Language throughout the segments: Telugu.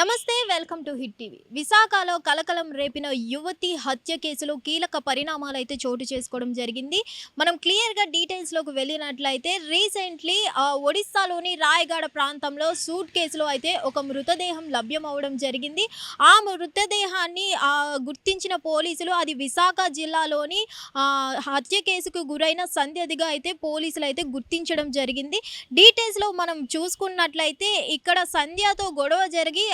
నమస్తే, వెల్కమ్ టు హిట్ టీవీ. విశాఖలో కలకలం రేపిన యువతి హత్య కేసులో కీలక పరిణామాలు అయితే చోటు చేసుకోవడం జరిగింది. మనం క్లియర్గా డీటెయిల్స్లోకి వెళ్ళినట్లయితే రీసెంట్లీ ఒడిస్సాలోని రాయగడ ప్రాంతంలో సూట్ కేసులో అయితే ఒక మృతదేహం లభ్యం అవ్వడం జరిగింది. ఆ మృతదేహాన్ని గుర్తించిన పోలీసులు అది విశాఖ జిల్లాలోని హత్య కేసుకు గురైన సంధ్యదిగా అయితే పోలీసులు అయితే గుర్తించడం జరిగింది. డీటెయిల్స్లో మనం చూసుకున్నట్లయితే ఇక్కడ సంధ్యతో గొడవ జరిగి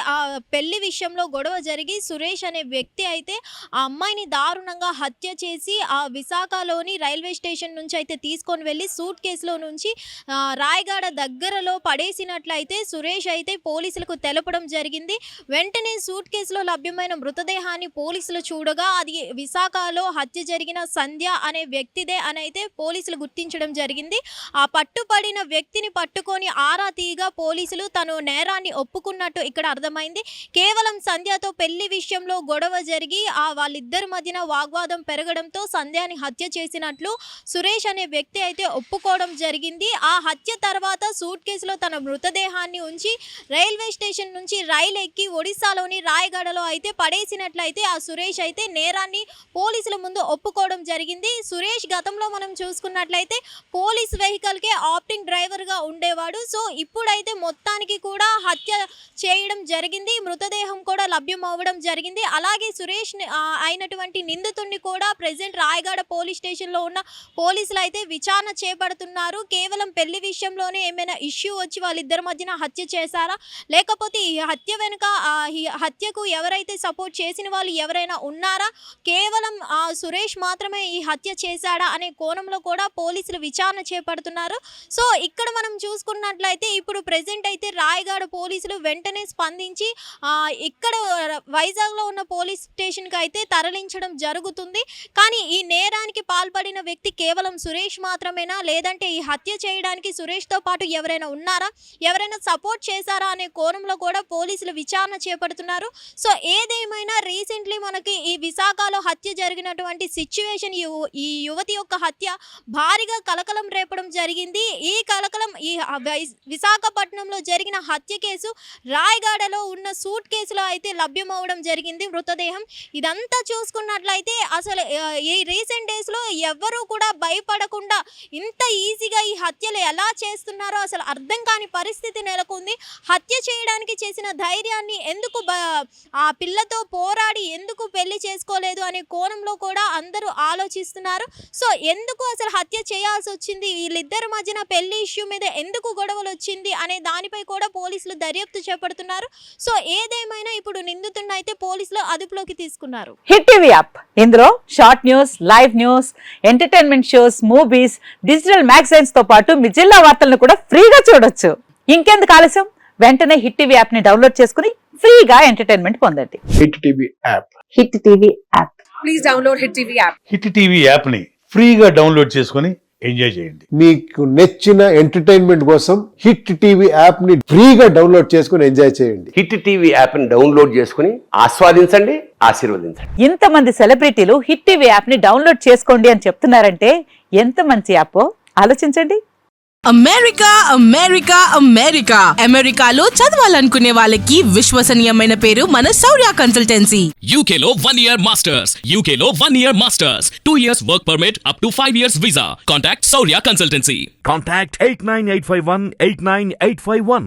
పెళ్లి విషయంలో గొడవ జరిగి సురేష్ అనే వ్యక్తి అయితే ఆ అమ్మాయిని దారుణంగా హత్య చేసి ఆ విశాఖలోని రైల్వే స్టేషన్ నుంచి అయితే తీసుకొని వెళ్ళి సూట్ కేసులో నుంచి రాయగడ దగ్గరలో పడేసినట్లయితే సురేష్ అయితే పోలీసులకు తెలపడం జరిగింది. వెంటనే సూట్ కేసులో లభ్యమైన మృతదేహాన్ని పోలీసులు చూడగా అది విశాఖలో హత్య జరిగిన సంధ్య అనే వ్యక్తిదే అని అయితే పోలీసులు గుర్తించడం జరిగింది. ఆ పట్టుపడిన వ్యక్తిని పట్టుకొని ఆరా తీయగా పోలీసులు తను నేరాన్ని ఒప్పుకున్నట్టు ఇక్కడ అర్థమైంది. కేవలం సంధ్యతో పెళ్లి విషయంలో గొడవ జరిగి వాళ్ళిద్దరి మధ్యన వాగ్వాదం పెరగడంతో సంధ్యాని హత్య చేసినట్లు సురేష్ అనే వ్యక్తి అయితే ఒప్పుకోవడం జరిగింది. ఆ హత్య తర్వాత సూట్ కేసులో తన మృతదేహాన్ని ఉంచి రైల్వే స్టేషన్ నుంచి రైలు ఎక్కి ఒడిస్సాలోని రాయగడలో అయితే పడేసినట్లయితే ఆ సురేష్ అయితే నేరాన్ని పోలీసుల ముందు ఒప్పుకోవడం జరిగింది. సురేష్ గతంలో మనం చూసుకున్నట్లయితే పోలీస్ వెహికల్కే ఆప్టింగ్ డ్రైవర్గా ఉండేవాడు. సో ఇప్పుడైతే మొత్తానికి కూడా హత్య చేయడం జరిగింది. మృతదేహం కూడా లభ్యం అవ్వడం జరిగింది. అలాగే సురేష్ అయినటువంటి నిందితుడిని కూడా ప్రెజెంట్ రాయగడ పోలీస్ స్టేషన్లో ఉన్న పోలీసులు అయితే విచారణ చేపడుతున్నారు. కేవలం పెళ్లి విషయంలోనే ఏమైనా ఇష్యూ వచ్చి వాళ్ళిద్దరి మధ్యన హత్య చేశారా, లేకపోతే ఈ హత్య వెనుక ఈ హత్యకు ఎవరైతే సపోర్ట్ చేసిన వాళ్ళు ఎవరైనా ఉన్నారా, కేవలం సురేష్ మాత్రమే ఈ హత్య చేశాడా అనే కోణంలో కూడా పోలీసులు విచారణ చేపడుతున్నారు. సో ఇక్కడ మనం చూసుకున్నట్లయితే ఇప్పుడు ప్రెజెంట్ అయితే రాయగడ పోలీసులు వెంటనే స్పందించి ఇక్కడ వైజాగ్లో ఉన్న పోలీస్ స్టేషన్కి అయితే తరలించడం జరుగుతుంది. కానీ ఈ నేరానికి పాల్పడిన వ్యక్తి కేవలం సురేష్ మాత్రమేనా, లేదంటే ఈ హత్య చేయడానికి సురేష్తో పాటు ఎవరైనా ఉన్నారా, ఎవరైనా సపోర్ట్ చేశారా అనే కోణంలో కూడా పోలీసులు విచారణ చేపడుతున్నారు. సో ఏదేమైనా రీసెంట్లీ మనకి ఈ విశాఖలో హత్య జరిగినటువంటి సిచ్యువేషన్, ఈ యువతి యొక్క హత్య భారీగా కలకలం రేపడం జరిగింది. ఈ కలకలం ఈ విశాఖపట్నంలో జరిగిన హత్య కేసు రాయగడలో ఉన్న సూట్ కేసులో అయితే లభ్యం అవ్వడం జరిగింది మృతదేహం. ఇదంతా చూసుకున్నట్లయితే అసలు ఈ రీసెంట్ డేస్లో ఎవ్వరూ కూడా భయపడకుండా ఇంత ఈజీగా ఈ హత్యలు ఎలా చేస్తున్నారో అసలు అర్థం కాని పరిస్థితి నెలకొంది. హత్య చేయడానికి చేసిన ధైర్యాన్ని ఎందుకు ఆ పిల్లతో పోరాడి ఎందుకు పెళ్లి చేసుకోలేదు అనే కోణంలో కూడా అందరూ ఆలోచిస్తున్నారు. సో ఎందుకు అసలు హత్య చేయాల్సి వచ్చింది, వీళ్ళిద్దరి మధ్యన పెళ్లి ఇష్యూ మీద ఎందుకు గొడవలు వచ్చింది అనే దానిపై కూడా పోలీసులు దర్యాప్తు చేపడుతున్నారు. సో ఏదేమైనా ఇప్పుడు నిందితుడిని అయితే పోలీసులు అదుపులోకి తీసుకున్నారు. హిట్ టీవీ యాప్, ఇందులో short news, live news, entertainment shows, movies, digital magazines తో పాటు మీ జిల్లా వార్తలను కూడా ఫ్రీగా చూడొచ్చు. ఇంకెందుకు ఆలస్యం, వెంటనే హిట్ టీవీ యాప్ ని డౌన్లోడ్ చేసుకుని ఫ్రీగా ఎంటర్టైన్మెంట్ పొందండి. Hit TV app, hit TV app, please download hit TV app. Hit TV app ని ఫ్రీగా డౌన్లోడ్ చేసుకుని ఎంజాయ్ చేయండి. మీకు నచ్చిన ఎంటర్టైన్మెంట్ కోసం హిట్ టీవీ యాప్ ని ఫ్రీగా డౌన్లోడ్ చేసుకుని ఎంజాయ్ చేయండి. హిట్ టీవీ యాప్ ని డౌన్లోడ్ చేసుకుని ఆస్వాదించండి, ఆశీర్వదించండి. ఇంతమంది సెలబ్రిటీలు హిట్ టీవీ యాప్ ని డౌన్లోడ్ చేసుకోండి అని చెప్తున్నారంటే ఎంత మంచి యాప్ ఆలోచించండి. అమెరికా అమెరికా అమెరికా అమెరికాలో చదవాలనుకునే వాళ్ళకి విశ్వసనీయమైన పేరు మన శౌర్య కన్సల్టెన్సీ. UK లో 1 year masters, UK లో 1 year masters, 2 years work permit up to 5 years visa. Contact Saurya Consultancy. Contact 89851 89851.